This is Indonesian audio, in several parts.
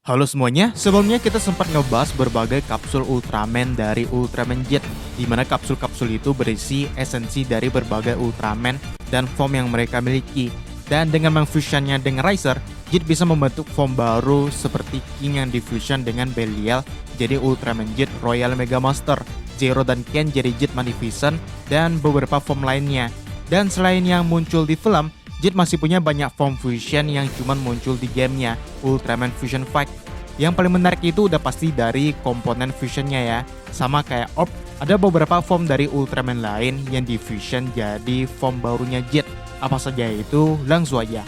Halo semuanya, sebelumnya kita sempat ngebahas berbagai kapsul Ultraman dari Ultraman Jet, di mana kapsul-kapsul itu berisi esensi dari berbagai Ultraman dan form yang mereka miliki. Dan dengan mengfusionnya dengan Riser, Jet bisa membentuk form baru seperti King yang difusion dengan Belial jadi Ultraman Jet Royal Mega Master, Zero dan Ken jadi Jet Magnificent, dan beberapa form lainnya. Dan selain yang muncul di film, Jet masih punya banyak form fusion yang cuman muncul di gamenya, Ultraman Fusion Fight. Yang paling menarik itu udah pasti dari komponen fusionnya ya. Sama kayak Orb, ada beberapa form dari Ultraman lain yang difusion jadi form barunya Jet. Apa saja itu? Langsung aja.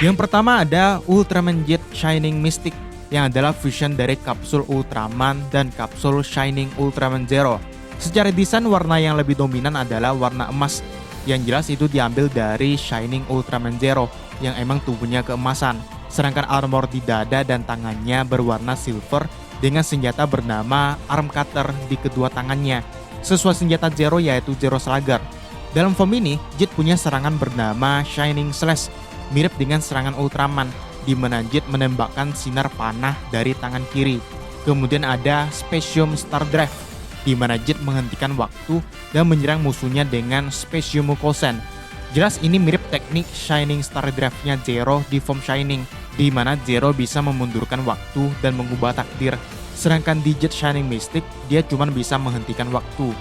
Yang pertama ada Ultraman Jet Shining Mystic, yang adalah fusion dari kapsul Ultraman dan kapsul Shining Ultraman Zero. Secara desain warna yang lebih dominan adalah warna emas. Yang jelas itu diambil dari Shining Ultraman Zero yang emang tubuhnya keemasan. Sedangkan armor di dada dan tangannya berwarna silver dengan senjata bernama Arm Cutter di kedua tangannya. Sesuai senjata Zero yaitu Zero Slugger. Dalam form ini, Jet punya serangan bernama Shining Slash, mirip dengan serangan Ultraman, di mana Jet menembakkan sinar panah dari tangan kiri. Kemudian ada Spatium Star Drive, di mana Jet menghentikan waktu dan menyerang musuhnya dengan Spatium Mukosen. Jelas ini mirip teknik Shining Star Drive-nya Zero di form Shining, di mana Zero bisa memundurkan waktu dan mengubah takdir. Sedangkan di Jet Shining Mystic, dia cuma bisa menghentikan waktu.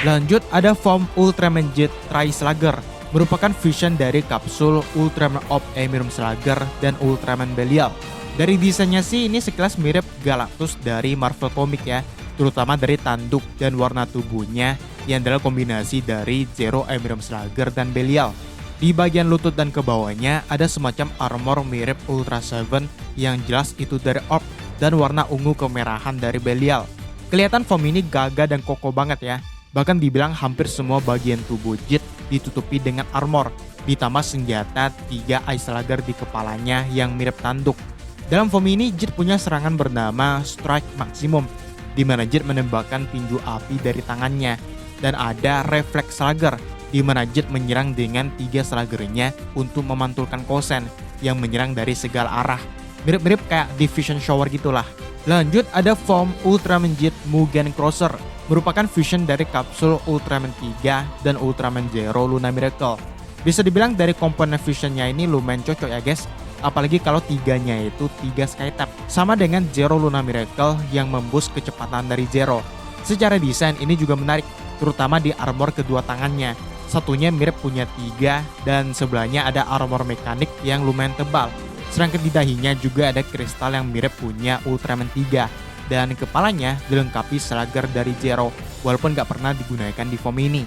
Lanjut ada form Ultraman Jet Tri-Slugger, merupakan fusion dari kapsul Ultraman Orb Emirum Slugger dan Ultraman Belial. Dari desainnya sih ini sekilas mirip Galactus dari Marvel Comics ya, terutama dari tanduk dan warna tubuhnya yang adalah kombinasi dari Zero, Emirum Slugger, dan Belial. Di bagian lutut dan ke bawahnya ada semacam armor mirip Ultra Seven yang jelas itu dari Orb dan warna ungu kemerahan dari Belial. Kelihatan form ini gagah dan kokoh banget ya. Bahkan dibilang hampir semua bagian tubuh Jet ditutupi dengan armor, ditambah senjata 3 Ice Slugger di kepalanya yang mirip tanduk. Dalam form ini Jet punya serangan bernama Strike Maximum, di mana Jet menembakkan tinju api dari tangannya. Dan ada Reflex Slugger, di mana Jet menyerang dengan 3 sluggernya untuk memantulkan Kosen yang menyerang dari segala arah. Mirip-mirip kayak Division Shower gitulah. Lanjut ada form Ultraman Jet Mugen Crosser, merupakan fusion dari kapsul Ultraman 3 dan Ultraman Zero Luna Miracle. Bisa dibilang dari komponen fusionnya ini lumayan cocok ya guys, apalagi kalau tiganya itu 3 Skytap, sama dengan Zero Luna Miracle yang memboost kecepatan dari Zero. Secara desain ini juga menarik, terutama di armor kedua tangannya. Satunya mirip punya 3 dan sebelahnya ada armor mekanik yang lumayan tebal. Sedangkan di dahinya juga ada kristal yang mirip punya Ultraman 3. Dan kepalanya dilengkapi slugger dari Zero, walaupun gak pernah digunakan di form ini.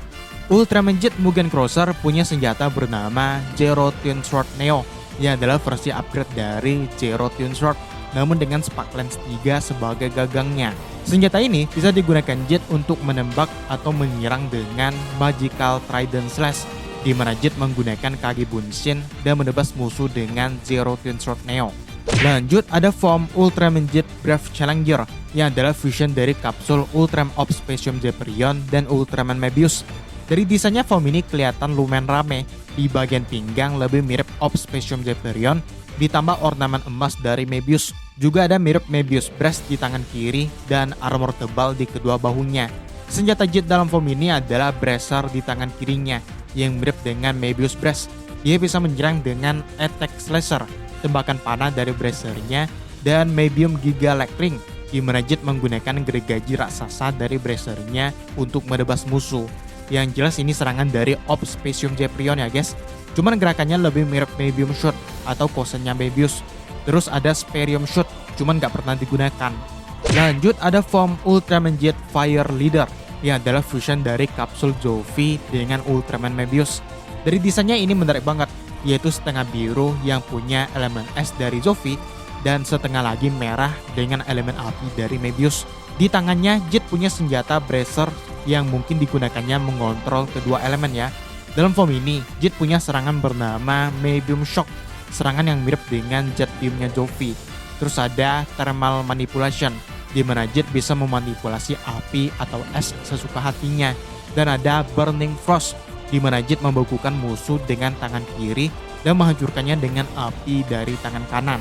Ultraman Jet Mugen Crosser punya senjata bernama Zero Twin Sword Neo, yang adalah versi upgrade dari Zero Twin Sword, namun dengan Spark Lens 3 sebagai gagangnya. Senjata ini bisa digunakan Jet untuk menembak atau menyerang dengan Magical Trident Slash, di mana Jet menggunakan Kage Bunshin dan menebas musuh dengan Zero Twin Sword Neo. Lanjut ada form Ultraman Jet Brave Challenger, yang adalah fusion dari kapsul Ultraman Orb Spatium Zephyrion dan Ultraman Mebius. Dari desainnya form ini kelihatan lumayan rame, di bagian pinggang lebih mirip Orb Spatium Zephyrion, ditambah ornamen emas dari Mebius. Juga ada mirip Mebius Breast di tangan kiri dan armor tebal di kedua bahunya. Senjata Jet dalam form ini adalah Bracer di tangan kirinya, yang mirip dengan Mebius Breast. Dia bisa menyerang dengan Attack Slasher, tembakan panah dari bracernya, dan Mebium Giga Leg-Ring, di mana Jet menggunakan gergaji raksasa dari bracernya untuk menebas musuh. Yang jelas ini serangan dari Orb Spatium Zephyrion ya guys. Cuman gerakannya lebih mirip Mebium Shoot atau kosennya Mebius. Terus ada Sparium Shoot, cuman gak pernah digunakan. Lanjut ada form Ultraman Jet Fire Leader, yang adalah fusion dari kapsul Zofi dengan Ultraman Mebius. Dari desainnya ini menarik banget, yaitu setengah biru yang punya elemen es dari Zofi dan setengah lagi merah dengan elemen api dari Mebius. Di tangannya Jet punya senjata Bracer yang mungkin digunakannya mengontrol kedua elemen ya. Dalam form ini Jet punya serangan bernama Mebium Shock, serangan yang mirip dengan Jet Beam-nya Zofi. Terus ada Thermal Manipulation, di mana Jet bisa memanipulasi api atau es sesuka hatinya. Dan ada Burning Frost, di mana Jet membekukan musuh dengan tangan kiri dan menghancurkannya dengan api dari tangan kanan.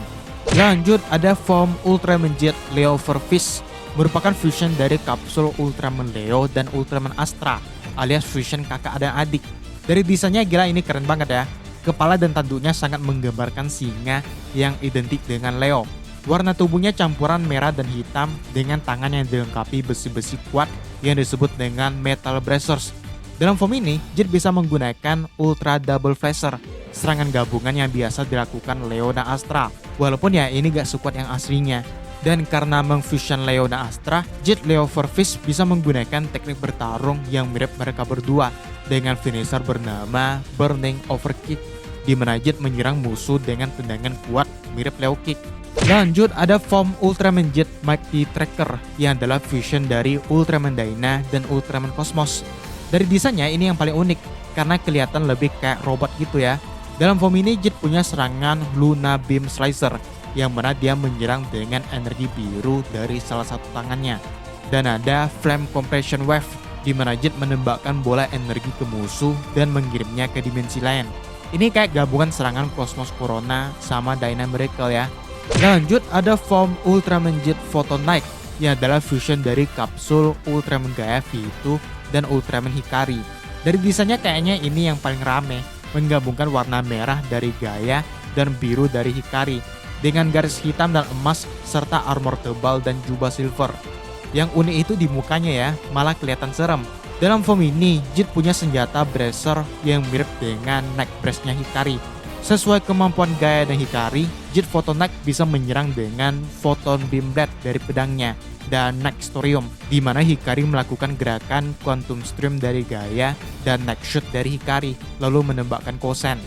Lanjut ada form Ultraman Jet Leo Fist, merupakan fusion dari kapsul Ultraman Leo dan Ultraman Astra, alias fusion kakak dan adik. Dari desainnya gila, ini keren banget ya. Kepala dan tanduknya sangat menggambarkan singa yang identik dengan Leo. Warna tubuhnya campuran merah dan hitam dengan tangan yang dilengkapi besi-besi kuat yang disebut dengan Metal Bracers. Dalam form ini, Jet bisa menggunakan Ultra Double Flasher, serangan gabungan yang biasa dilakukan Leo dan Astra. Walaupun ya ini gak sekuat yang aslinya. Dan karena mengfusion Leo dan Astra, Jet Leo Fist bisa menggunakan teknik bertarung yang mirip mereka berdua dengan finisher bernama Burning Overkick, di mana Jet menyerang musuh dengan tendangan kuat mirip Leo Kick. Lanjut ada form Ultraman Jet Mighty Tracker yang adalah fusion dari Ultraman Dyna dan Ultraman Cosmos. Dari desainnya ini yang paling unik karena kelihatan lebih kayak robot gitu ya. Dalam form ini Jet punya serangan Luna Beam Slicer yang mana dia menyerang dengan energi biru dari salah satu tangannya. Dan ada Flame Compression Wave di mana Jet menembakkan bola energi ke musuh dan mengirimnya ke dimensi lain. Ini kayak gabungan serangan Cosmos Corona sama Dyna Miracle ya. Lanjut ada form Ultraman Jet Photon Knight yang adalah fusion dari kapsul Ultraman Gaia V2 dan Ultraman Hikari. Dari desainnya kayaknya ini yang paling rame, menggabungkan warna merah dari Gaia dan biru dari Hikari dengan garis hitam dan emas serta armor tebal dan jubah silver. Yang unik itu di mukanya ya, malah kelihatan serem. Dalam form ini, Jet punya senjata Bracer yang mirip dengan neck brace-nya Hikari. Sesuai kemampuan Gaia dan Hikari, Jet Photon Knight bisa menyerang dengan Photon Beam Blade dari pedangnya dan Nextorium, di mana Hikari melakukan gerakan Quantum Stream dari Gaia dan Next Shoot dari Hikari, lalu menembakkan Kosen.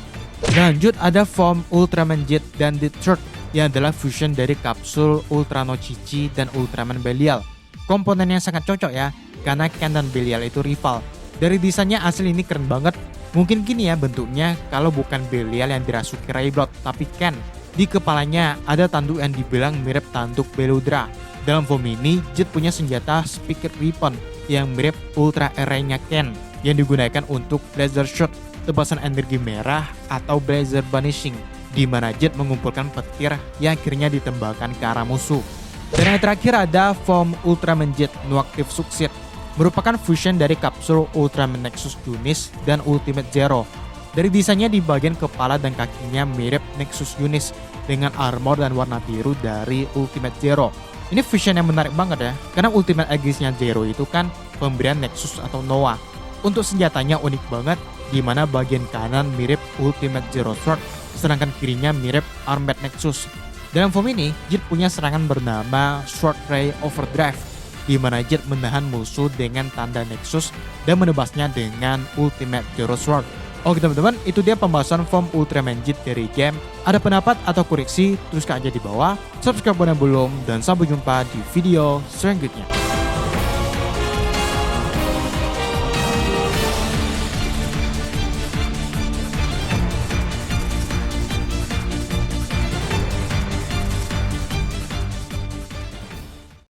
Lanjut ada form Ultraman Jet dan Deathstroke yang adalah fusion dari kapsul Ultrano Chichi dan Ultraman Belial. Komponennya sangat cocok ya, karena Ken dan Belial itu rival. Dari desainnya asli ini keren banget. Mungkin gini ya bentuknya kalau bukan Belial yang dirasuki Rayblood, tapi Ken. Di kepalanya ada tanduk yang dibilang mirip tanduk Beludra. Dalam form ini, Jet punya senjata Spirit Weapon yang mirip Ultra Array-nya Ken yang digunakan untuk Blazer Shot, tebasan energi merah atau Blazer Banishing, di mana Jet mengumpulkan petir yang akhirnya ditembakkan ke arah musuh. Dan yang terakhir ada form Ultraman Jet Nuactive Succeed, merupakan fusion dari kapsul Ultraman Nexus Unis dan Ultimate Zero. Dari desainnya di bagian kepala dan kakinya mirip Nexus Unis dengan armor dan warna biru dari Ultimate Zero. Ini fusion yang menarik banget ya, karena Ultimate Aegis-nya Zero itu kan pemberian Nexus atau Noah. Untuk senjatanya unik banget, di mana bagian kanan mirip Ultimate Zero Sword, sedangkan kirinya mirip Armed Nexus. Dalam form ini, Jet punya serangan bernama Sword Ray Overdrive, di mana Jet menahan musuh dengan tanda Nexus dan menebasnya dengan Ultimate Zero Sword. Oke teman-teman, itu dia pembahasan form Ultraman Jet dari game. Ada pendapat atau koreksi, tuliskan aja di bawah. Subscribe buat yang belum, dan sampai jumpa di video selanjutnya.